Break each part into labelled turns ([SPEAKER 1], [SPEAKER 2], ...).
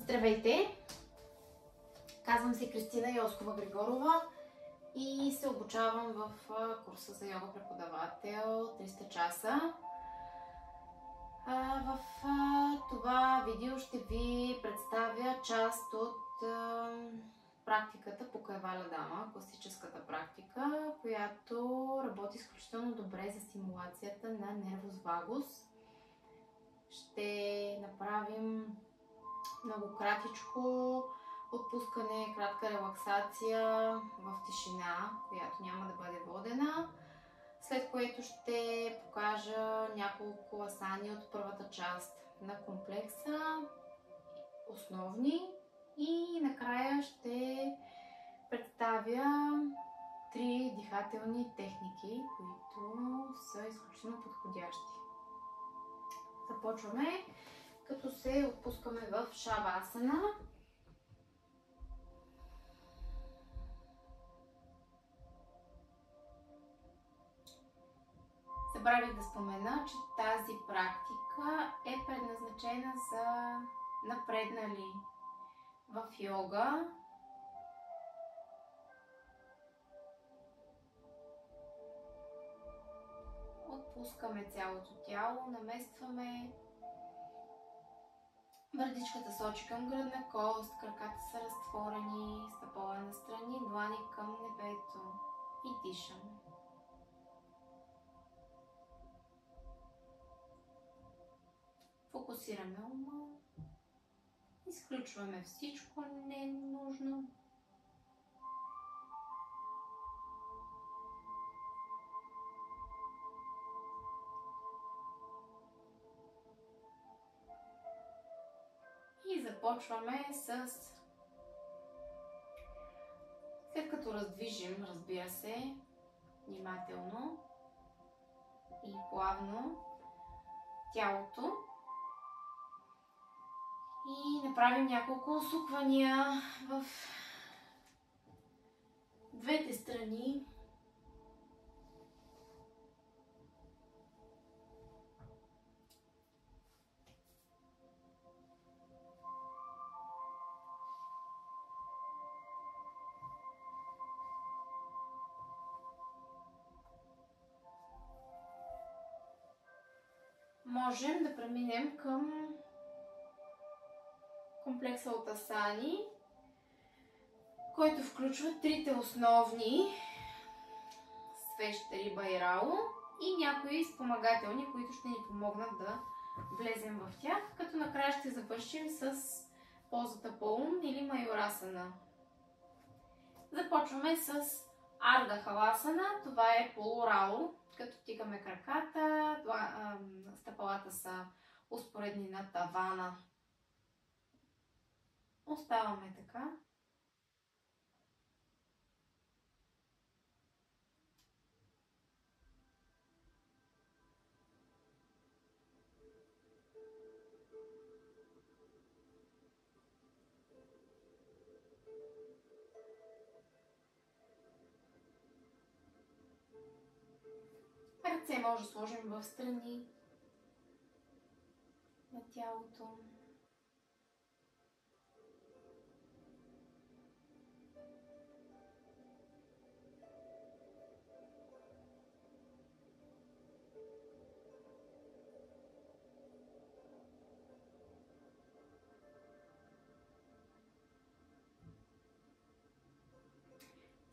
[SPEAKER 1] Здравейте! Казвам се Кристина Йоскова-Григорова и се обучавам в курса за йога преподавател 300 часа. В това видео ще ви представя част от практиката по Кайваля Дама, класическата практика, която работи изключително добре за стимулацията на нервус вагус. Ще направим много кратичко отпускане, кратка релаксация в тишина, която няма да бъде водена, след което ще покажа няколко асани от първата част на комплекса, основни, и накрая ще представя 3 дихателни техники, които са изключително подходящи. Започваме като се отпускаме в шавасана. Забравих да спомена, че тази практика е предназначена за напреднали в йога. Отпускаме цялото тяло, наместваме. Бърдичката сочи към гръдна кост, краката са разтворени, стъпала настрани, длани към небето и дишаме. Фокусираме ума, изключваме всичко ненужно. И започваме след като раздвижим, разбира се, внимателно и плавно тялото и направим няколко усуквания в двете страни. Можем да преминем към комплекса от асани, който включва трите основни свещ риба и рао и някои спомагателни, които ще ни помогнат да влезем в тях, като накрая ще завършим с позата по ум или майорасана. Започваме с арда халасана, това е полурао, като тигаме краката, стъпалата са успоредни на тавана. Оставаме така. Ръце може да сложим в страни на тялото.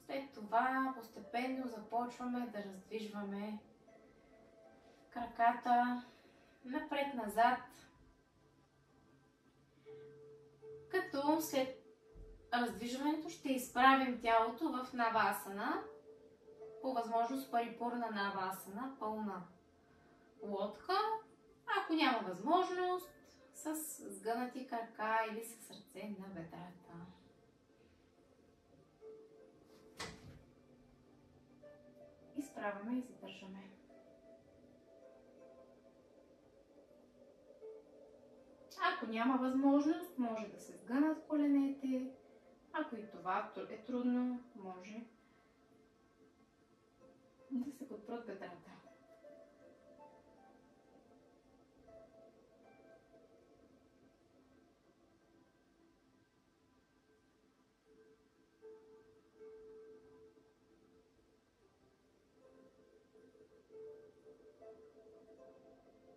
[SPEAKER 1] След това постепенно започваме да раздвижваме краката напред-назад, като след раздвижването ще изправим тялото в навасана, по възможност парипурна навасана, пълна лодка. Ако няма възможност, с сгънати крака или с ръце на бедрата. Изправяме и задържаме. Ако няма възможност, може да се сгънат коленете. Ако и това е трудно, може да се подпрат бедрата.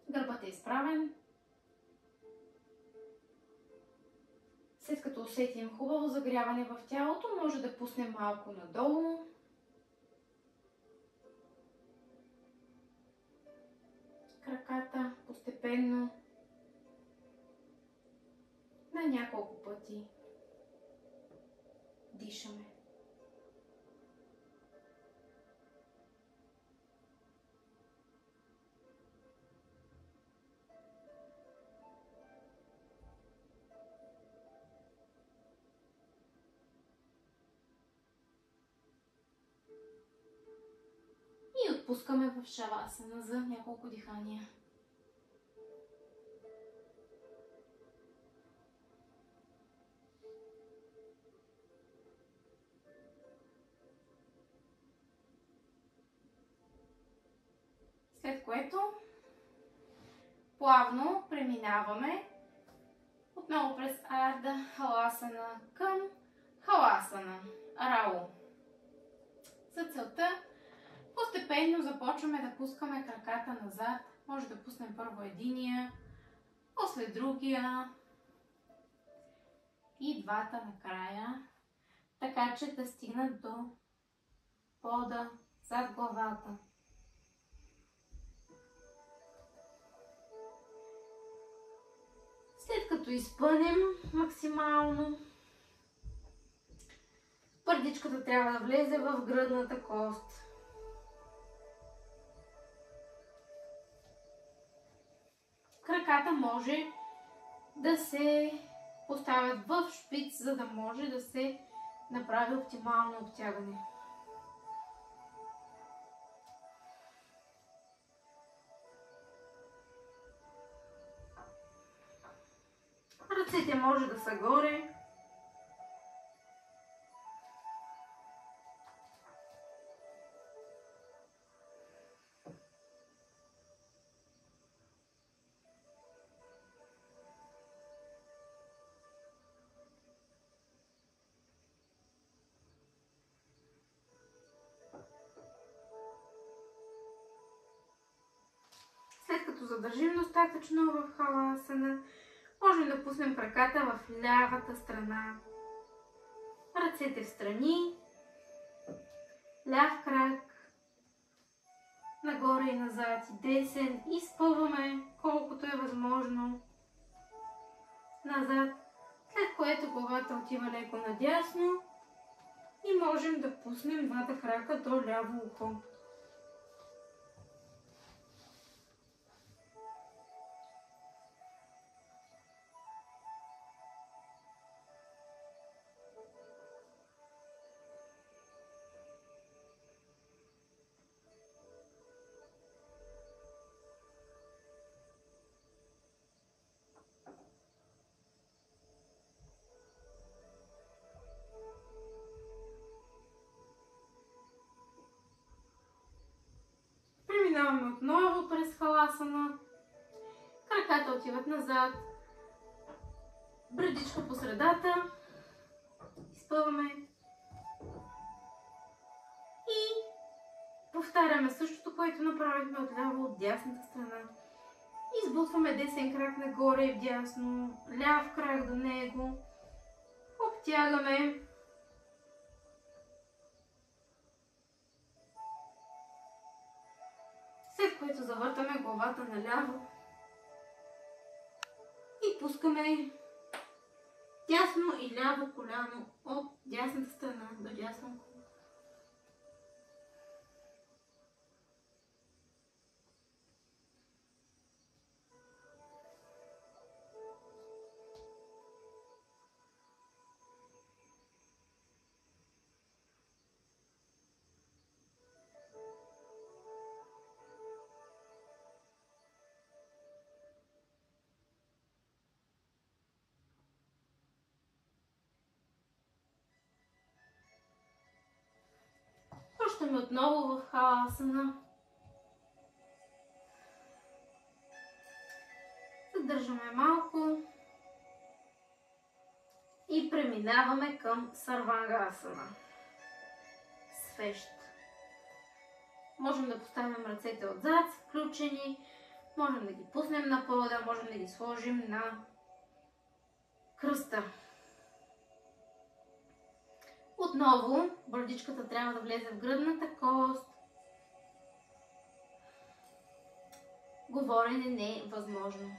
[SPEAKER 1] Гърбът е изправен. След като усетим хубаво загряване в тялото, може да пуснем малко надолу. Краката постепенно на няколко пъти дишаме. И отпускаме в шавасана за няколко дихания. След което плавно преминаваме отново през Арда Халасана към Халасана Рау. За целта постепенно започваме да пускаме краката назад. Може да пуснем първо единия, после другия и двата накрая, така че да стигнат до пода зад главата. След като изпънем максимално, пърдичката трябва да влезе в гръдната кост. Краката може да се поставят в шпиц, за да може да се направи оптимално обтягане. Ръцете може да са горе. След като задържим достатъчно в халасана, можем да пуснем краката в лявата страна. Ръцете в страни, ляв крак, нагоре и назад и десен. Изпъваме колкото е възможно назад, след което главата отива леко надясно и можем да пуснем двата крака до ляво ухо. Преминаваме отново през халасана. Краката отиват назад. Брадичка по средата. Изпъваме. И повтаряме същото, което направихме отляво от дясната страна. Избутваме десен крак нагоре и вдясно. Ляв крак до него. Обтягаме. След което завъртаме главата наляво и пускаме дясно и ляво коляно от дясната страна до дясно. Връщаме отново в халасана. Задържаме малко и преминаваме към сарвангасана. Свещ. Можем да поставим ръцете отзад, включени, Можем да ги пуснем на пода, можем да ги сложим на кръста. Отново, бърдичката трябва да влезе в гръдната кост. Говорене не е възможно.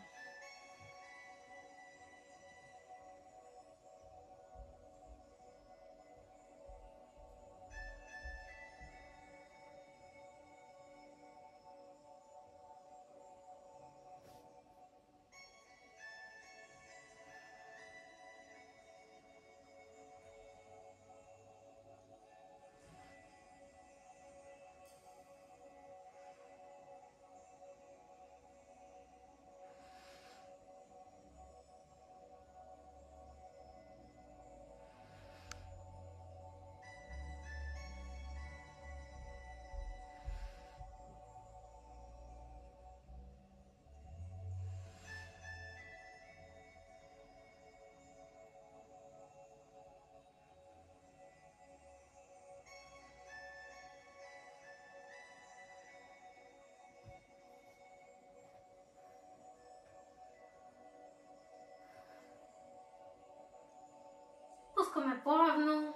[SPEAKER 1] Пускаме плавно,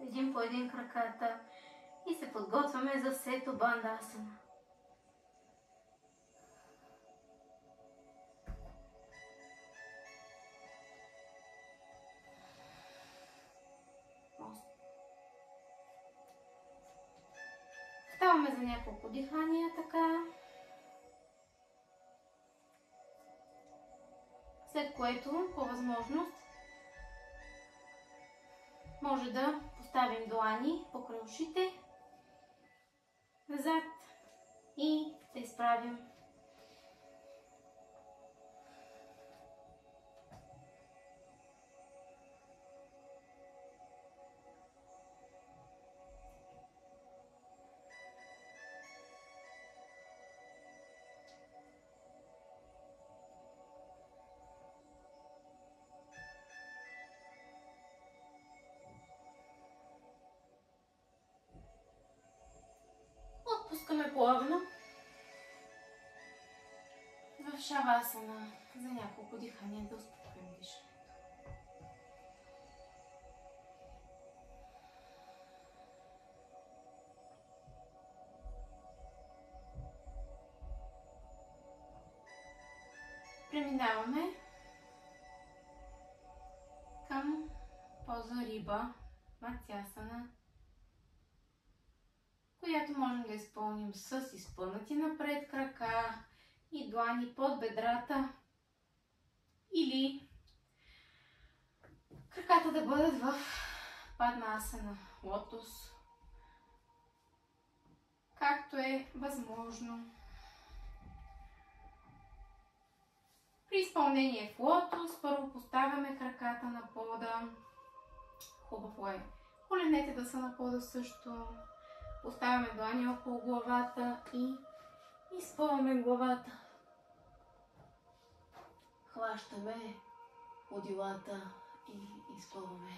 [SPEAKER 1] един по един краката и се подготвяме за Сето Бандасана. Ставаме за няколко дихания така. След което, по възможност, може да поставим длани покрай ушите, назад и да изправим. Отпускаме плавно в шавасана за няколко дихания да успокоим дишането. Преминаваме към поза риба, матясана, която можем да изпълним с изпънати напред крака и длани под бедрата или краката да бъдат в падмасана, лотос, както е възможно. При изпълнение в лотос първо поставяме краката на пода. Хубаво е коленете да са на пода също. Поставяме длани около главата и изпъваме главата. Хващаме подилата и изпъваме.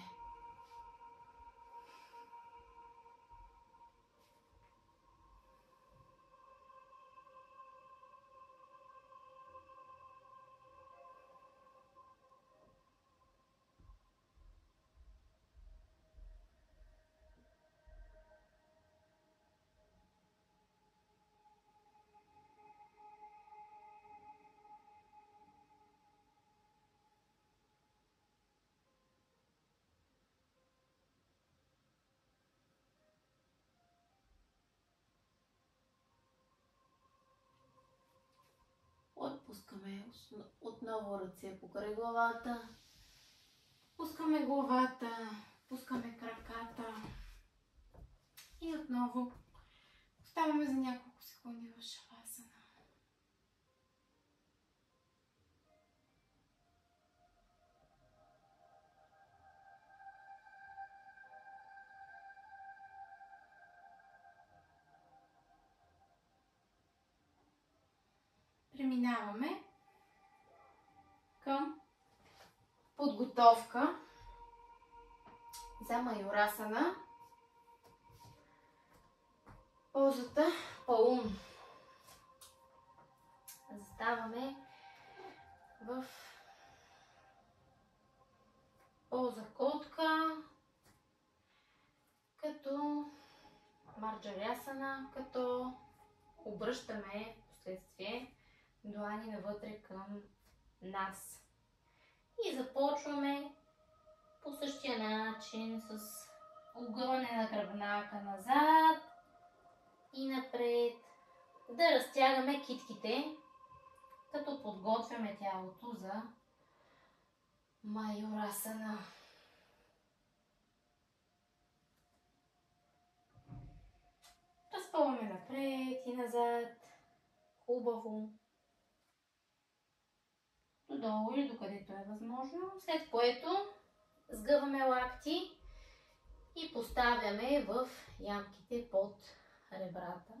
[SPEAKER 1] Отпускаме отново ръце покрай главата. Пускаме главата, пускаме краката и отново оставаме за няколко секунди в шавасана. Преминаваме към подготовка за майорасана. Позата паун. оставаме в поза котка, като марджарясана, като обръщаме в последствие длани навътре към нас. И започваме по същия начин с огъване на гръбнака назад и напред, да разтягаме китките, като подготвяме тялото за майорасана. Разпъваме напред и назад, хубаво, додолу или докъдето е възможно, след което сгъваме лакти и поставяме в ямките под ребрата.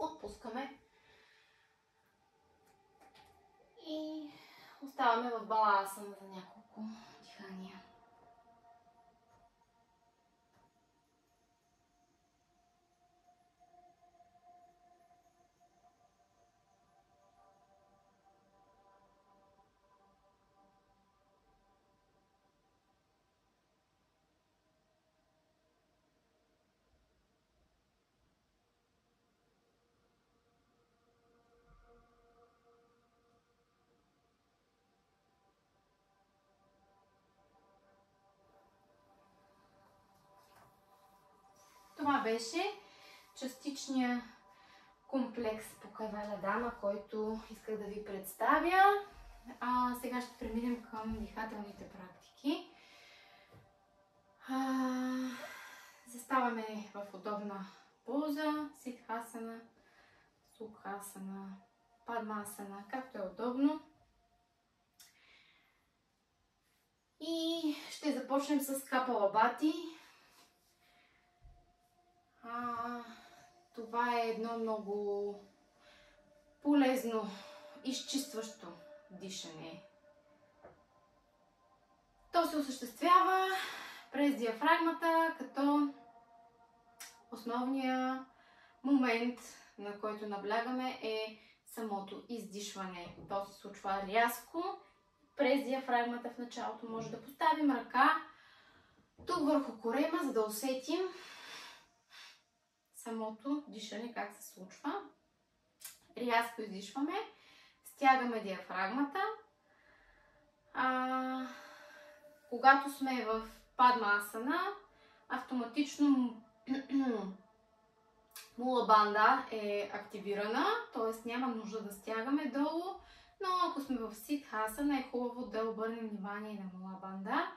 [SPEAKER 1] Отпускаме и оставаме в балансън за няколко дихания. Това беше частичния комплекс по Кайваля Дама, който исках да ви представя. Сега ще преминем към дихателните практики. Заставаме в удобна поза, сидхасана, сукхасана, падмасана, както е удобно. И ще започнем с Капалабати. Това е едно много полезно, изчистващо дишане. То се осъществява през диафрагмата, като основният момент, на който наблягаме, е самото издишване. То се случва рязко през диафрагмата в началото. Може да поставим ръка тук върху корема, за да усетим самото дишане, как се случва. Рязко издишваме, стягаме диафрагмата. Когато сме в падмасана, автоматично мула банда е активирана, т.е. няма нужда да стягаме долу, но ако сме в сидхасана, е хубаво да обърнем внимание на мула банда,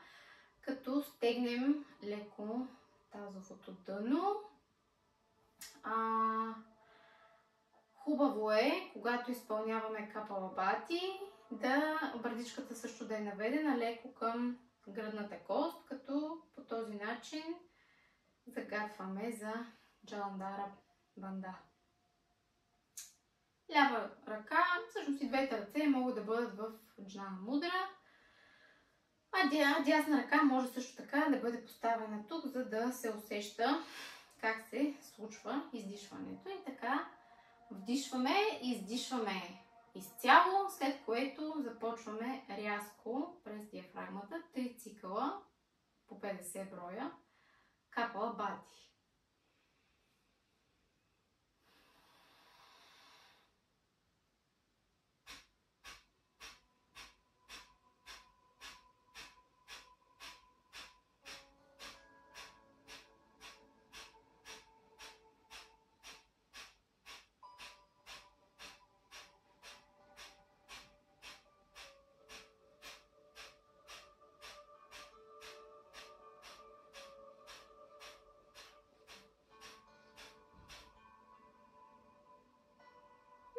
[SPEAKER 1] като стегнем леко тазовото дъно. Хубаво е, когато изпълняваме Капалабати, брадичката също да е наведена леко към гръдната кост, като по този начин загатваме за Джаландара банда. Лява ръка, всъщност и двете ръце могат да бъдат в Джнана мудра, а дясна ръка може също така да бъде поставена тук, за да се усеща как се случва издишването. И така вдишваме и издишваме изцяло, след което започваме рязко през диафрагмата 3 цикъла по 50 броя Капалабати.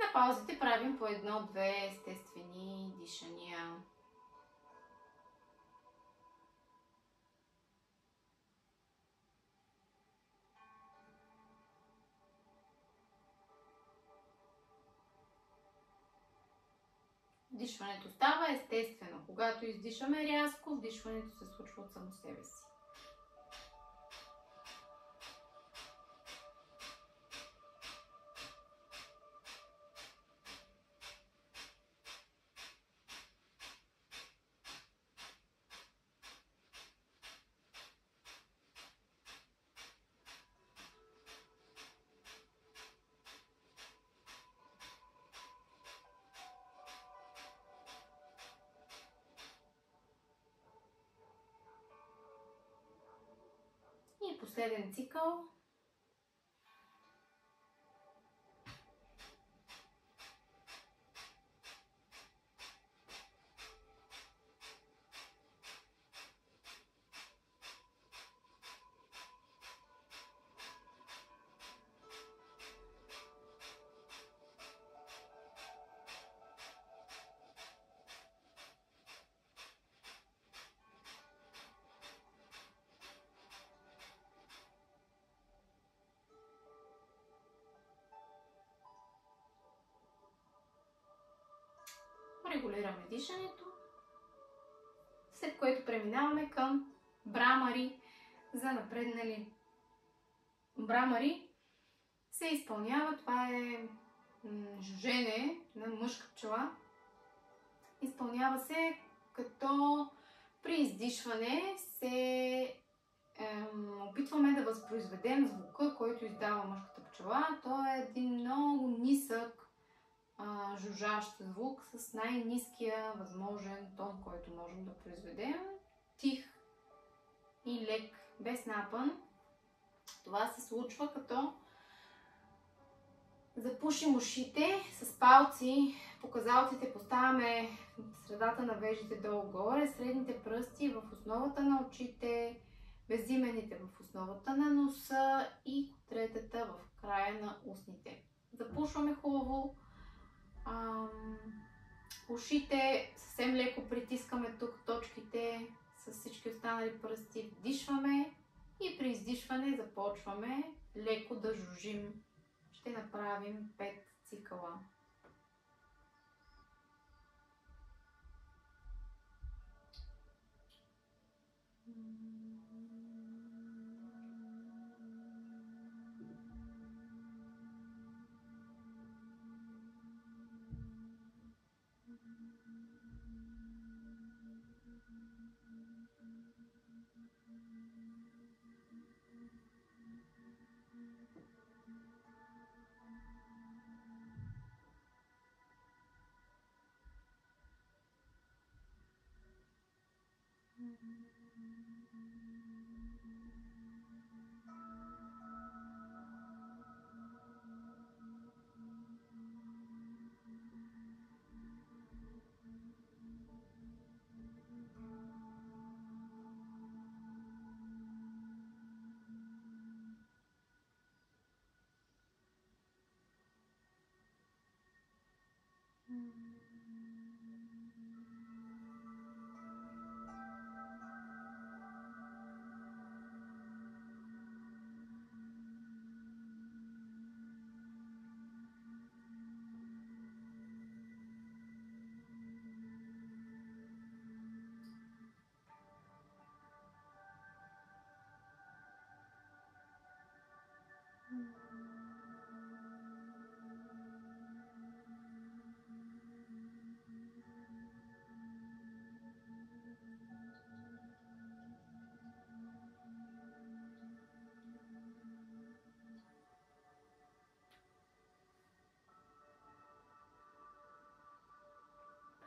[SPEAKER 1] На паузите правим по едно-две естествени дишания. вдишването става естествено. Когато издишаме рязко, вдишването се случва от само себе си. И последен цикъл. Регулираме дишането, след което преминаваме към брамари за напреднали. Брамари се изпълнява, това е жужене на мъжка пчела. Изпълнява се като при издишване се опитваме да възпроизведем звука, който издава мъжката пчела. Той е един много нисък жужжащ звук с най-ниския възможен тон, който можем да произведем. Тих и лек, без напън. Това се случва като запушим ушите с палци. Показалците поставяме в средата на веждите долу-горе, средните пръсти в основата на очите, безимените в основата на носа и третата в края на устните. Запушваме хубаво ушите, съвсем леко притискаме тук точките с всички останали пръсти, вдишваме и при издишване започваме леко да жужжим. Ще направим 5 цикъла.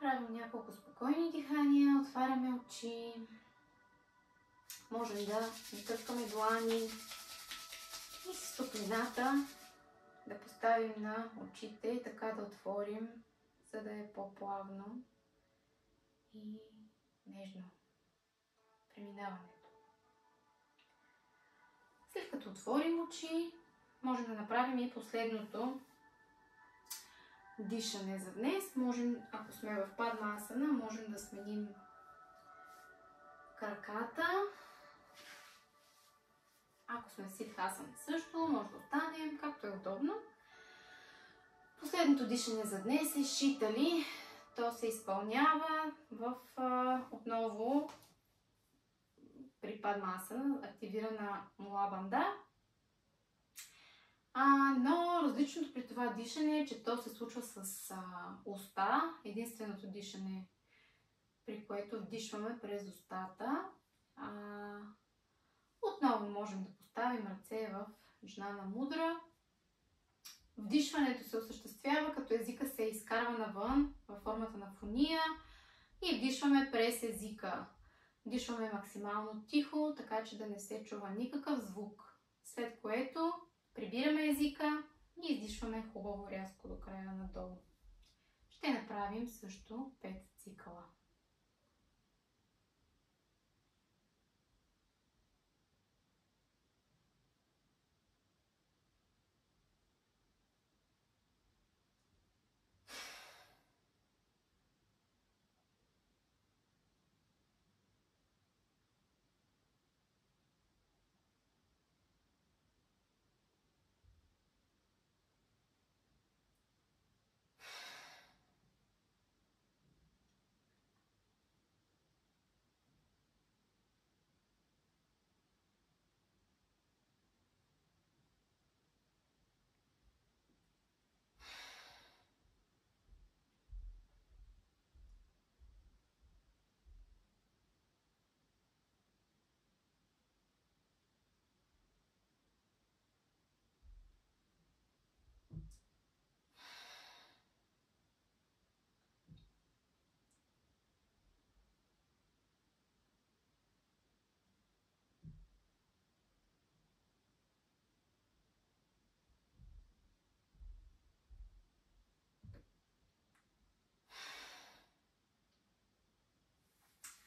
[SPEAKER 1] Правим няколко спокойни дихания, отваряме очи. Можем да натъркаме длани и с топлината да поставим на очите и така да отворим, за да е по-плавно и нежно преминаването. След като отворим очи, можем да направим и последното дишане за днес. Можем, ако сме в Падмасана, можем да сменим краката. Ако сме в Сидхасана също, може да останем, както е удобно. Последното дишане за днес е Шитали. То се изпълнява в отново при Падмасана, активирана Мула Бандha. Но различното при това дишане е, че то се случва с уста. Единственото дишане, при което вдишваме през устата. Отново можем да поставим ръце в Джнана мудра. Вдишването се осъществява, като езика се изкарва навън във формата на фония и вдишваме през езика. Вдишваме максимално тихо, така че да не се чува никакъв звук. След което прибираме езика и издишваме хубаво рязко до края надолу. Ще направим също 5 цикъла.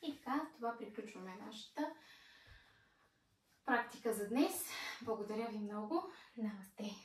[SPEAKER 1] И така, това приключваме нашата практика за днес. Благодаря ви много. Намасте!